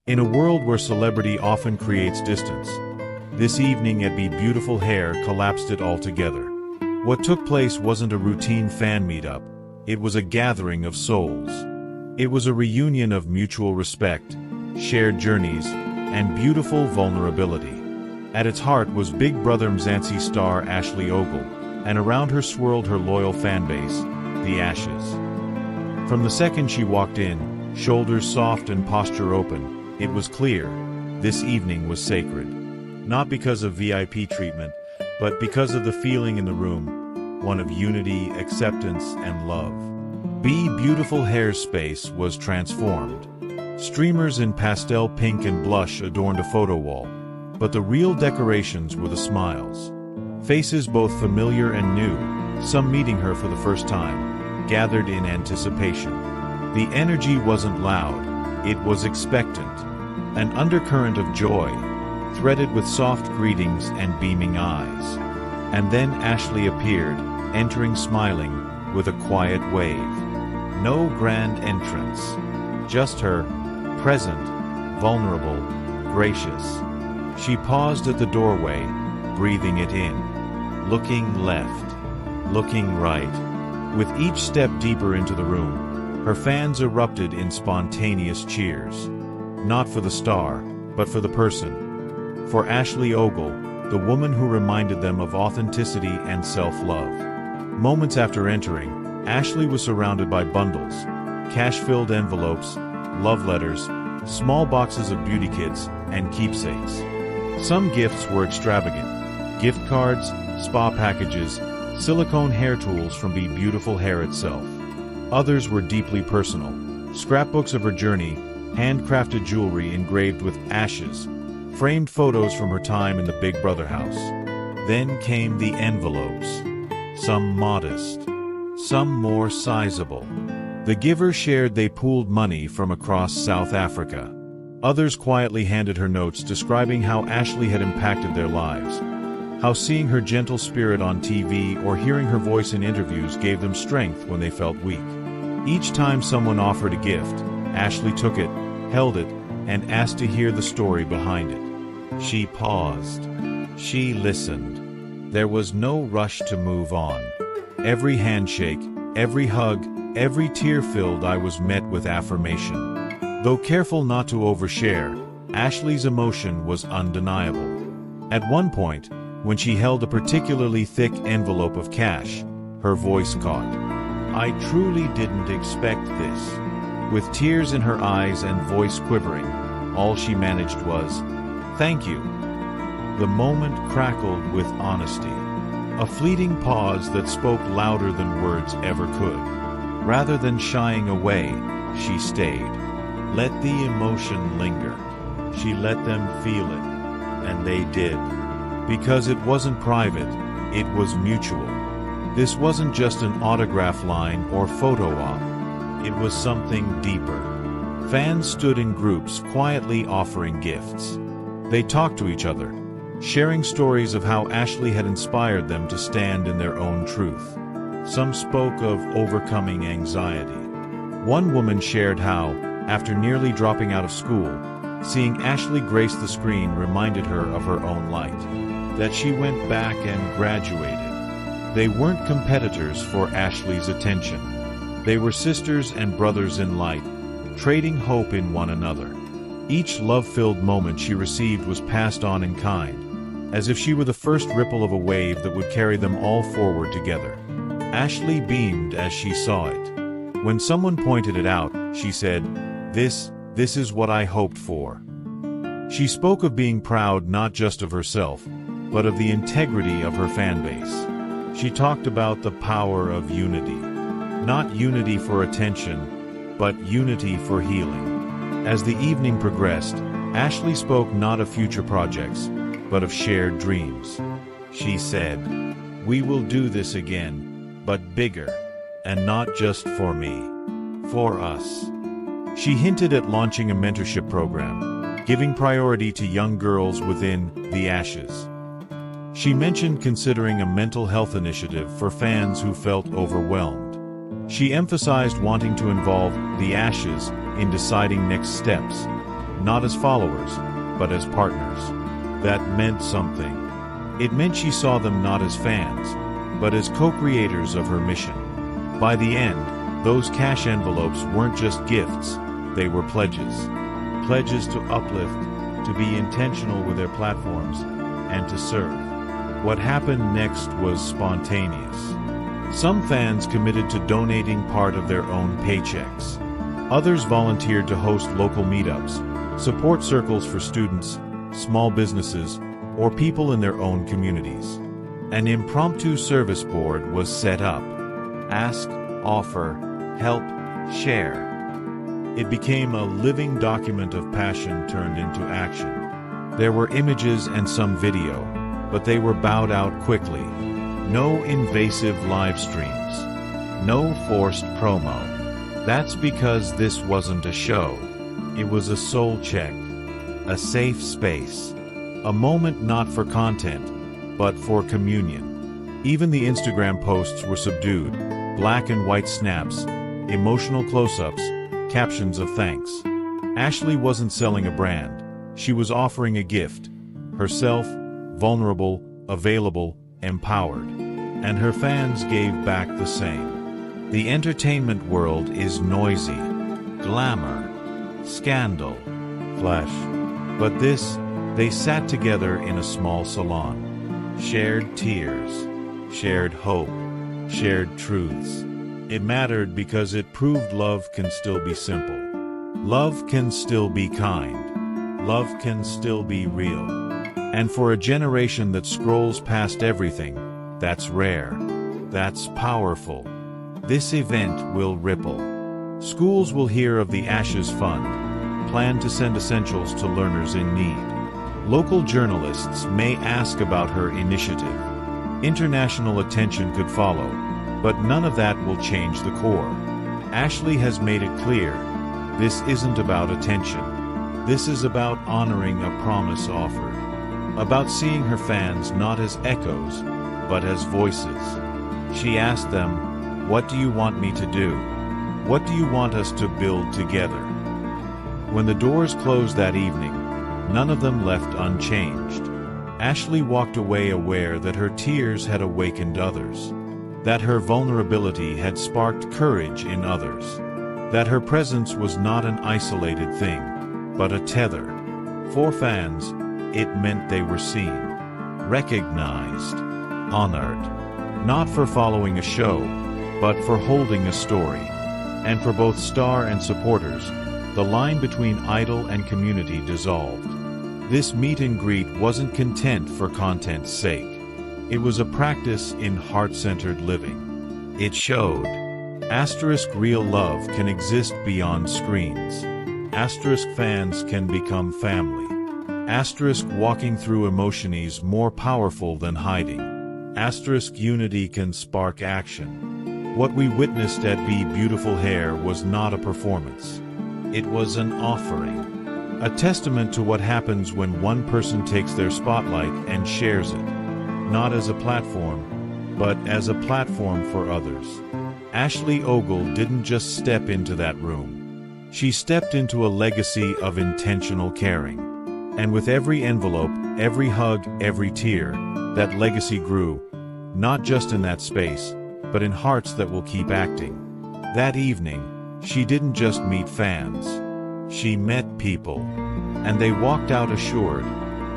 In a world where celebrity often creates distance, this evening at Be Beautiful Hair collapsed it all together. What took place wasn't a routine fan meetup, it was a gathering of souls. It was a reunion of mutual respect, shared journeys, and beautiful vulnerability. At its heart was Big Brother Mzansi star Ashley Ogle, and around her swirled her loyal fanbase, the Ashes. From the second she walked in, shoulders soft and posture open, it was clear, this evening was sacred. Not because of VIP treatment, but because of the feeling in the room, one of unity, acceptance, and love. Be Beautiful Hair's space was transformed. Streamers in pastel pink and blush adorned a photo wall, but the real decorations were the smiles. Faces both familiar and new, some meeting her for the first time, gathered in anticipation. The energy wasn't loud, it was expectant. An undercurrent of joy, threaded with soft greetings and beaming eyes. And then Ashley appeared, entering smiling, with a quiet wave. No grand entrance. Just her, present, vulnerable, gracious. She paused at the doorway, breathing it in. Looking left. Looking right. With each step deeper into the room, her fans erupted in spontaneous cheers. Not for the star, but for the person. For Ashley Ogle, the woman who reminded them of authenticity and self-love. Moments after entering, Ashley was surrounded by bundles, cash-filled envelopes, love letters, small boxes of beauty kits, and keepsakes. Some gifts were extravagant. Gift cards, spa packages, silicone hair tools from Be Beautiful Hair itself. Others were deeply personal. Scrapbooks of her journey, handcrafted jewelry engraved with ashes, framed photos from her time in the Big Brother house. Then came the envelopes. Some modest, some more sizable. The givers shared they pooled money from across South Africa. Others quietly handed her notes describing how Ashley had impacted their lives, how seeing her gentle spirit on TV or hearing her voice in interviews gave them strength when they felt weak. Each time someone offered a gift, Ashley took it, held it, and asked to hear the story behind it. She paused. She listened. There was no rush to move on. Every handshake, every hug, every tear-filled I was met with affirmation. Though careful not to overshare, Ashley's emotion was undeniable. At one point, when she held a particularly thick envelope of cash, her voice caught. I truly didn't expect this. With tears in her eyes and voice quivering, all she managed was, "Thank you." The moment crackled with honesty. A fleeting pause that spoke louder than words ever could. Rather than shying away, she stayed. Let the emotion linger. She let them feel it. And they did. Because it wasn't private, it was mutual. This wasn't just an autograph line or photo op. It was something deeper. Fans stood in groups quietly offering gifts. They talked to each other, sharing stories of how Ashley had inspired them to stand in their own truth. Some spoke of overcoming anxiety. One woman shared how, after nearly dropping out of school, seeing Ashley grace the screen reminded her of her own light. That she went back and graduated. They weren't competitors for Ashley's attention. They were sisters and brothers in light, trading hope in one another. Each love-filled moment she received was passed on in kind, as if she were the first ripple of a wave that would carry them all forward together. Ashley beamed as she saw it. When someone pointed it out, she said, This is what I hoped for." She spoke of being proud not just of herself, but of the integrity of her fanbase. She talked about the power of unity. Not unity for attention, but unity for healing. As the evening progressed, Ashley spoke not of future projects, but of shared dreams. She said, "We will do this again, but bigger, and not just for me, for us." She hinted at launching a mentorship program, giving priority to young girls within the Ashes. She mentioned considering a mental health initiative for fans who felt overwhelmed. She emphasized wanting to involve the Ashes in deciding next steps, not as followers, but as partners. That meant something. It meant she saw them not as fans, but as co-creators of her mission. By the end, those cash envelopes weren't just gifts, they were pledges. Pledges to uplift, to be intentional with their platforms, and to serve. What happened next was spontaneous. Some fans committed to donating part of their own paychecks. Others volunteered to host local meetups, support circles for students, small businesses, or people in their own communities. An impromptu service board was set up. Ask, offer, help, share. It became a living document of passion turned into action. There were images and some video, but they were bowed out quickly. No invasive live streams. No forced promo. That's because this wasn't a show. It was a soul check. A safe space. A moment not for content, but for communion. Even the Instagram posts were subdued. Black and white snaps, emotional close-ups, captions of thanks. Ashley wasn't selling a brand. She was offering a gift. Herself, vulnerable, available, empowered. And her fans gave back the same. The entertainment world is noisy. Glamour. Scandal. Flash. But this, they sat together in a small salon. Shared tears. Shared hope. Shared truths. It mattered because it proved love can still be simple. Love can still be kind. Love can still be real. And for a generation that scrolls past everything, that's rare. That's powerful. This event will ripple. Schools will hear of the Ashes Fund, plan to send essentials to learners in need. Local journalists may ask about her initiative. International attention could follow, but none of that will change the core. Ashley has made it clear, this isn't about attention. This is about honoring a promise offered. About seeing her fans not as echoes, but as voices. She asked them, "What do you want me to do? What do you want us to build together?" When the doors closed that evening, none of them left unchanged. Ashley walked away aware that her tears had awakened others. That her vulnerability had sparked courage in others. That her presence was not an isolated thing, but a tether. For fans, it meant they were seen, recognized, honored. Not for following a show, but for holding a story. And for both star and supporters, the line between idol and community dissolved. This meet and greet wasn't content for content's sake. It was a practice in heart-centered living. It showed. Real love can exist beyond screens. Fans can become family. Walking through emotions more powerful than hiding. Unity can spark action. What we witnessed at Be Beautiful Hair was not a performance. It was an offering. A testament to what happens when one person takes their spotlight and shares it. Not as a platform, but as a platform for others. Ashley Ogle didn't just step into that room. She stepped into a legacy of intentional caring. And with every envelope, every hug, every tear, that legacy grew, not just in that space, but in hearts that will keep acting. That evening, she didn't just meet fans. She met people. And they walked out assured,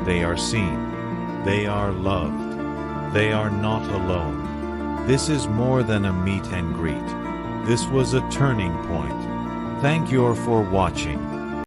they are seen. They are loved. They are not alone. This is more than a meet and greet. This was a turning point. Thank you for watching.